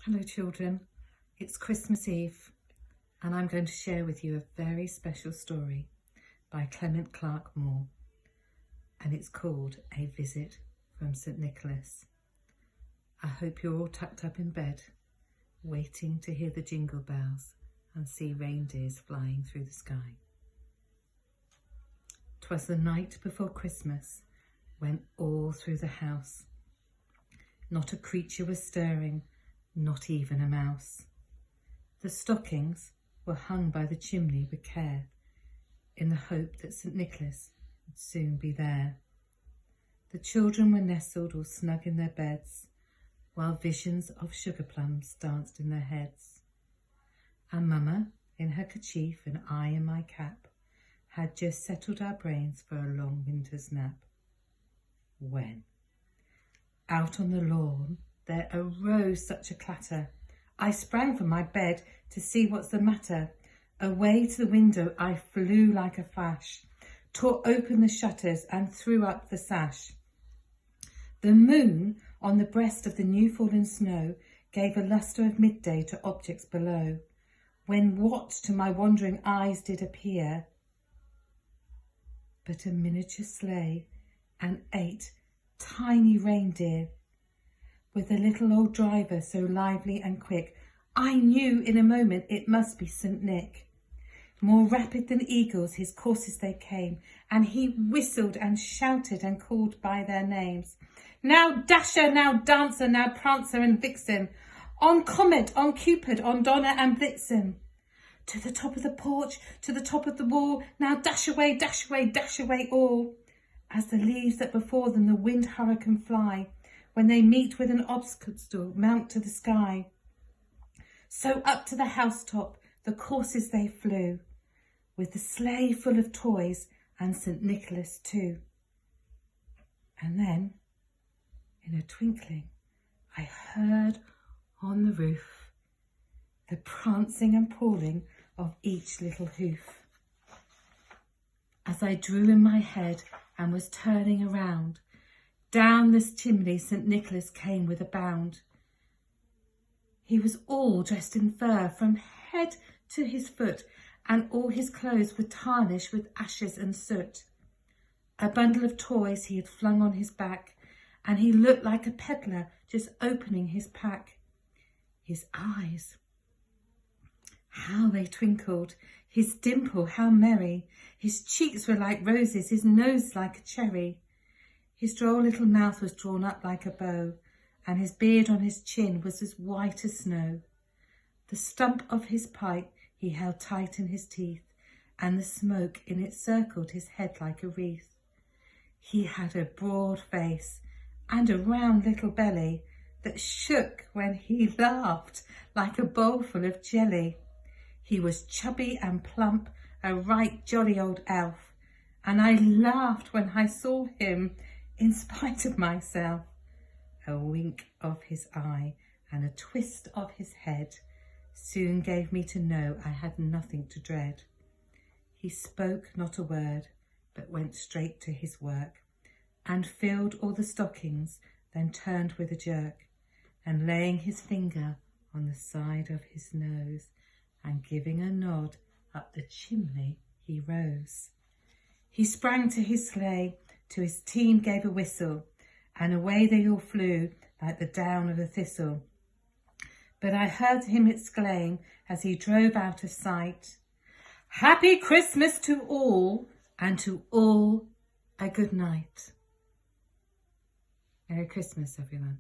Hello children, it's Christmas Eve and I'm going to share with you a very special story by Clement Clark Moore, and it's called A Visit from St Nicholas. I hope you're all tucked up in bed, waiting to hear the jingle bells and see reindeers flying through the sky. 'Twas the night before Christmas, when all through the house not a creature was stirring, not even a mouse. The stockings were hung by the chimney with care, in the hope that St Nicholas would soon be there. The children were nestled all snug in their beds, while visions of sugar plums danced in their heads. And Mamma, in her kerchief and I in my cap, had just settled our brains for a long winter's nap. When, out on the lawn, there arose such a clatter. I sprang from my bed to see what's the matter. Away to the window I flew like a flash, tore open the shutters and threw up the sash. The moon on the breast of the new fallen snow gave a lustre of midday to objects below, when what to my wandering eyes did appear but a miniature sleigh and 8 tiny reindeer, with a little old driver so lively and quick, I knew in a moment it must be St Nick. More rapid than eagles his coursers they came, and he whistled and shouted and called by their names. Now Dasher, now Dancer, now Prancer and Vixen, on Comet, on Cupid, on Donner and Blitzen. To the top of the porch, to the top of the wall, now dash away, all. As the leaves that before them the wind hurricane fly, when they meet with an obstacle, mount to the sky. So up to the housetop the coursers they flew, with the sleigh full of toys and St Nicholas too. And then, in a twinkling, I heard on the roof the prancing and pawing of each little hoof. As I drew in my head and was turning around, down this chimney St Nicholas came with a bound. He was all dressed in fur from head to his foot, and all his clothes were tarnished with ashes and soot. A bundle of toys he had flung on his back, and he looked like a peddler just opening his pack. His eyes, how they twinkled, his dimple how merry, his cheeks were like roses, his nose like a cherry. His droll little mouth was drawn up like a bow, and his beard on his chin was as white as snow. The stump of his pipe he held tight in his teeth, and the smoke in it circled his head like a wreath. He had a broad face and a round little belly that shook when he laughed like a bowlful of jelly. He was chubby and plump, a right jolly old elf, and I laughed when I saw him in spite of myself. A wink of his eye and a twist of his head soon gave me to know I had nothing to dread. He spoke not a word, but went straight to his work, and filled all the stockings, then turned with a jerk, and laying his finger on the side of his nose, and giving a nod up the chimney he rose. He sprang to his sleigh, to his team gave a whistle, and away they all flew like the down of a thistle. But I heard him exclaim as he drove out of sight, "Happy Christmas to all, and to all a good night." Merry Christmas, everyone.